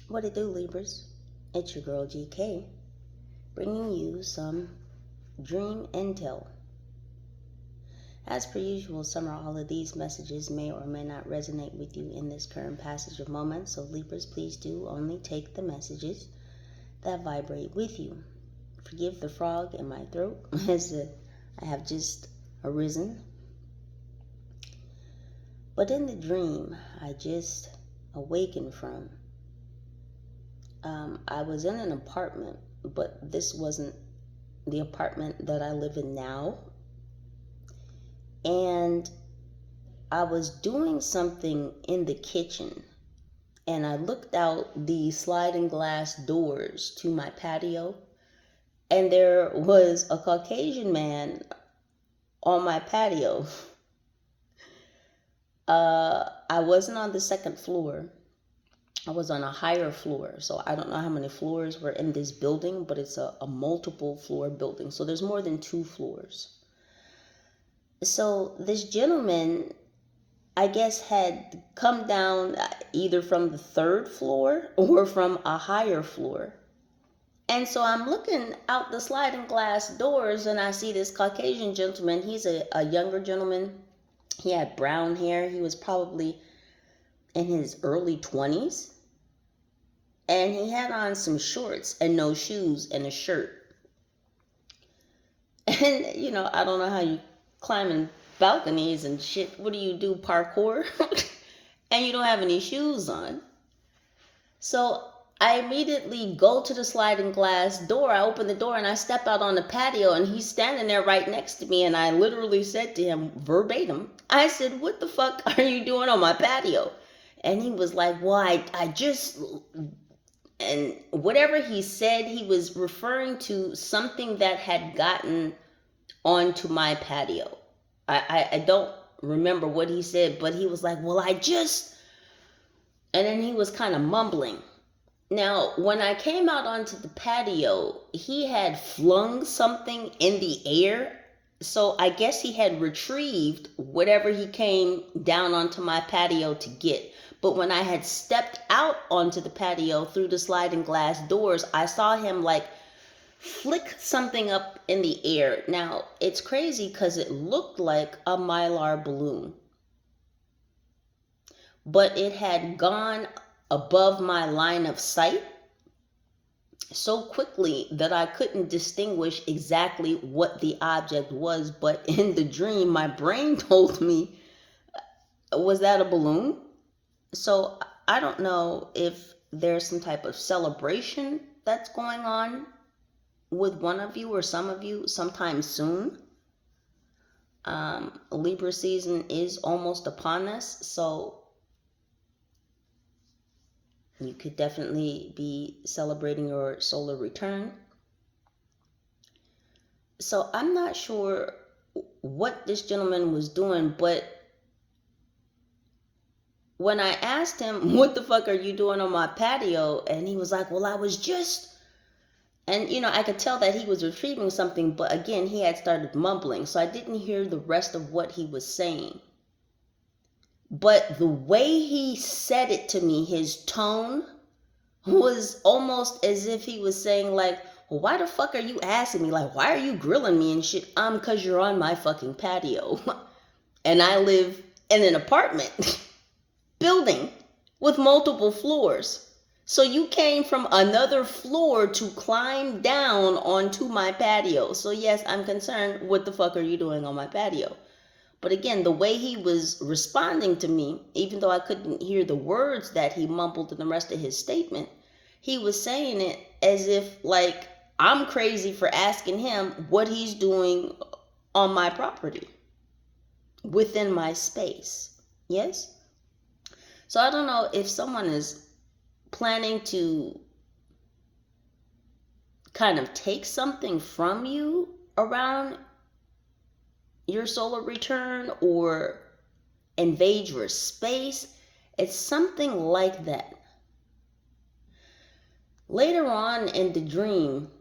What it do, Libras? It's your girl GK, bringing you some dream intel. As per usual, some or all of these messages may or may not resonate with you in this current passage of moments, so Libras, please do only take the messages that vibrate with you. Forgive the frog in my throat as I have just arisen. But in the dream I just awakened from, I was in an apartment, but this wasn't the apartment that I live in now. And I was doing something in the kitchen, and I looked out the sliding glass doors to my patio, and there was a Caucasian man on my patio. I wasn't on the second floor. I was on a higher floor. So I don't know how many floors were in this building, but it's a multiple floor building. So there's more than 2 floors. So this gentleman, I guess, had come down either from the 3rd floor or from a higher floor. And so I'm looking out the sliding glass doors and I see this Caucasian gentleman. He's a younger gentleman. He had brown hair. He was probably in his early 20s. And he had on some shorts and no shoes and a shirt. And, I don't know how you climb in balconies and shit. What do you do, parkour? And you don't have any shoes on. So I immediately go to the sliding glass door. I open the door and I step out on the patio, and he's standing there right next to me. And I literally said to him verbatim, I said, "What the fuck are you doing on my patio?" And he was like, "Well, I just..." And whatever he said, he was referring to something that had gotten onto my patio. I don't remember what he said, but he was like, "Well, I just..." And then he was kind of mumbling. Now, when I came out onto the patio, he had flung something in the air. So I guess he had retrieved whatever he came down onto my patio to get. But when I had stepped out onto the patio through the sliding glass doors, I saw him flick something up in the air. Now, it's crazy because it looked like a Mylar balloon. But it had gone above my line of sight so quickly that I couldn't distinguish exactly what the object was. But in the dream, my brain told me, was that a balloon? So I don't know if there's some type of celebration that's going on with one of you or some of you sometime soon. Libra season is almost upon us, so you could definitely be celebrating your solar return. So I'm not sure what this gentleman was doing, but when I asked him, "What the fuck are you doing on my patio?" And he was like, "Well, I was just..." And, I could tell that he was retrieving something, but again, he had started mumbling. So I didn't hear the rest of what he was saying. But the way he said it to me, his tone was almost as if he was saying "Well, why the fuck are you asking me? Why are you grilling me and shit?" Because you're on my fucking patio. And I live in an apartment building with multiple floors. So you came from another floor to climb down onto my patio. So yes, I'm concerned. What the fuck are you doing on my patio? But again, the way he was responding to me, even though I couldn't hear the words that he mumbled in the rest of his statement, he was saying it as if I'm crazy for asking him what he's doing on my property within my space. Yes? So I don't know if someone is planning to kind of take something from you around your solar return or invade your space. It's something like that. Later on in the dream,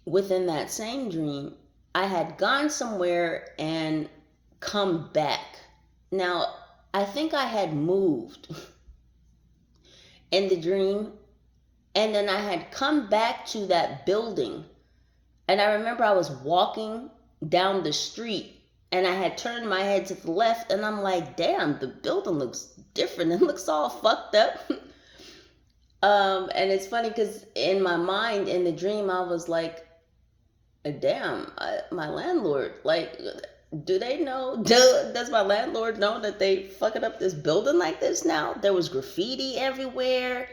within that same dream, I had gone somewhere and come back. Now, I think I had moved. in the dream. And then I had come back to that building. And I remember I was walking down the street and I had turned my head to the left and I'm like, damn, the building looks different. It looks all fucked up. And it's funny because in my mind, in the dream, I was like, damn, my landlord, like, do they know? Does my landlord know that they fucking up this building like this now? There was graffiti everywhere.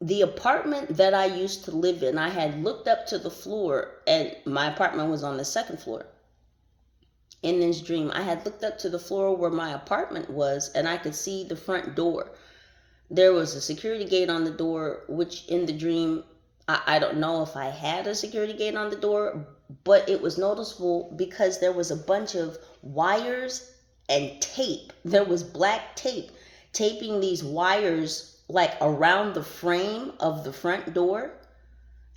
The apartment that I used to live in, I had looked up to the floor, and my apartment was on the second floor. In this dream, I had looked up to the floor where my apartment was, and I could see the front door. There was a security gate on the door, which in the dream, I don't know if I had a security gate on the door, but it was noticeable because there was a bunch of wires and tape. There was black tape taping these wires like around the frame of the front door.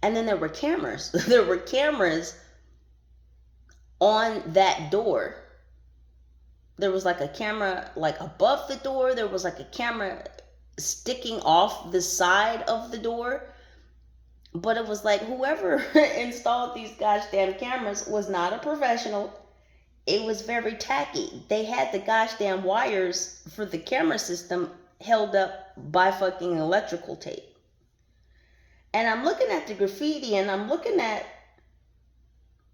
And then there were cameras. There were cameras on that door. There was like a camera like above the door. There was like a camera sticking off the side of the door. But it was like whoever installed these gosh damn cameras was not a professional. It was very tacky. They had the gosh damn wires for the camera system held up by fucking electrical tape. And I'm looking at the graffiti and I'm looking at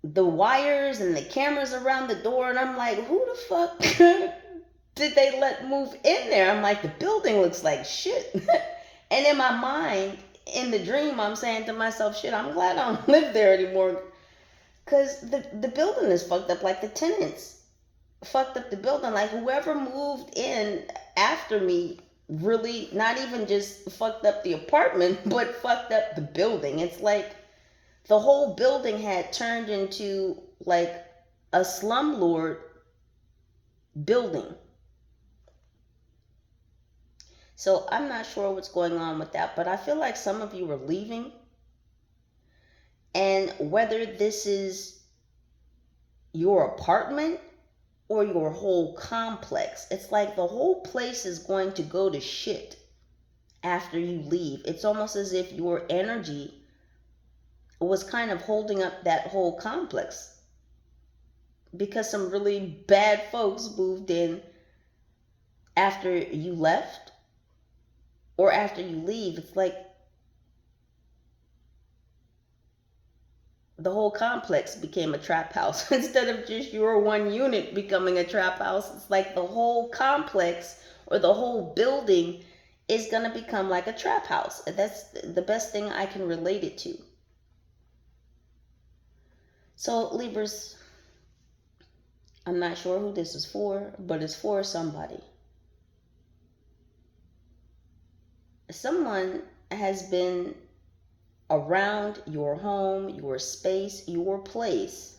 the wires and the cameras around the door and I'm like, who the fuck did they let move in there? I'm like, the building looks like shit. And in my mind, in the dream, I'm saying to myself, shit, I'm glad I don't live there anymore. Because the building is fucked up. Like the tenants fucked up the building. Like whoever moved in after me really not even just fucked up the apartment, but fucked up the building. It's like the whole building had turned into like a slumlord building. So I'm not sure what's going on with that, but I feel like some of you are leaving. And whether this is your apartment or your whole complex, it's like the whole place is going to go to shit after you leave. It's almost as if your energy was kind of holding up that whole complex because some really bad folks moved in after you left or after you leave. It's like the whole complex became a trap house instead of just your one unit becoming a trap house. It's like the whole complex or the whole building is going to become like a trap house. That's the best thing I can relate it to. So Libras, I'm not sure who this is for, but it's for somebody. Someone has been around your home, your space, your place.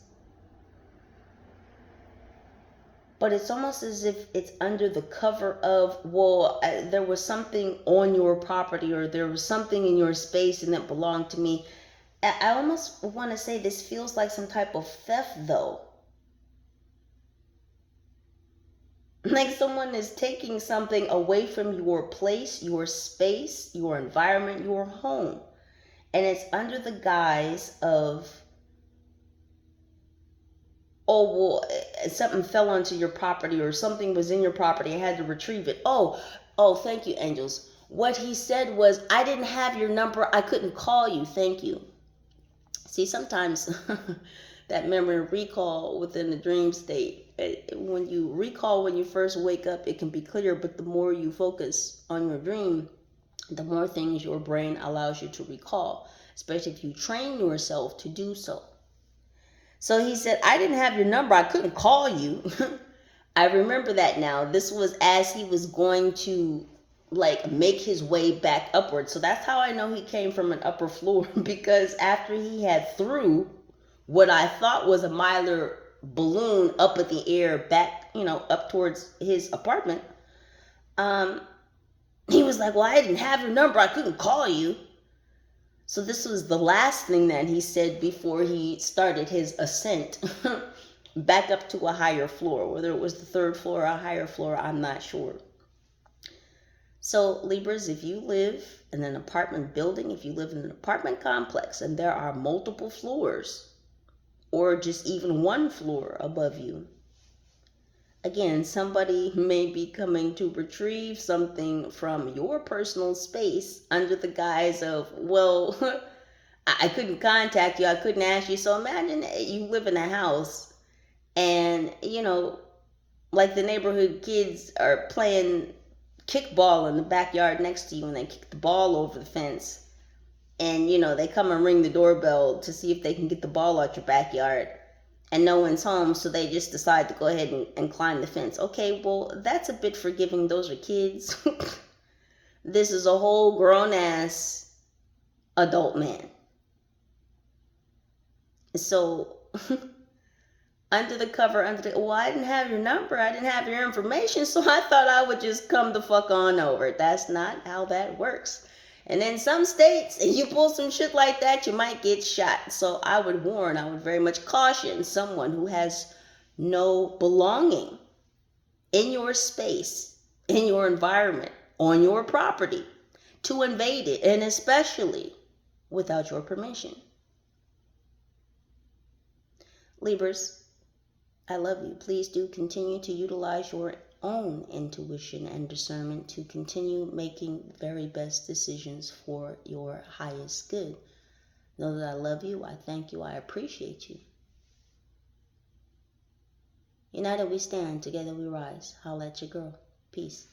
But it's almost as if it's under the cover of, well, there was something on your property or there was something in your space and that belonged to me. I almost want to say this feels like some type of theft though. Like someone is taking something away from your place, your space, your environment, your home. And it's under the guise of, oh, well, something fell onto your property or something was in your property. I had to retrieve it. Oh, thank you, angels. What he said was, I didn't have your number. I couldn't call you. Thank you. See, sometimes that memory recall within the dream state, when you recall when you first wake up, it can be clear, but the more you focus on your dream, the more things your brain allows you to recall, especially if you train yourself to do so. So he said, I didn't have your number. I couldn't call you. I remember that now. This was as he was going to like make his way back upward. So that's how I know he came from an upper floor, because after he had threw what I thought was a Mylar balloon up at the air back, up towards his apartment, he was like, well, I didn't have your number. I couldn't call you. So this was the last thing that he said before he started his ascent back up to a higher floor. Whether it was the third floor or a higher floor, I'm not sure. So, Libras, if you live in an apartment building, if you live in an apartment complex and there are multiple floors or just even one floor above you, again, somebody may be coming to retrieve something from your personal space under the guise of, well, I couldn't contact you, I couldn't ask you. So imagine you live in a house and, like the neighborhood kids are playing kickball in the backyard next to you and they kick the ball over the fence. And, they come and ring the doorbell to see if they can get the ball out your backyard. And no one's home, so they just decide to go ahead and climb the fence. Okay, well, that's a bit forgiving. Those are kids. This is a whole grown-ass adult man. So, under the cover, well, I didn't have your number. I didn't have your information, so I thought I would just come the fuck on over. That's not how that works. And in some states, if you pull some shit like that, you might get shot. So I would very much caution someone who has no belonging in your space, in your environment, on your property, to invade it, and especially without your permission. Libras, I love you. Please do continue to utilize your own intuition and discernment to continue making the very best decisions for your highest good. Know that I love you, I thank you, I appreciate you. United we stand, together we rise. Holla at your girl. Peace.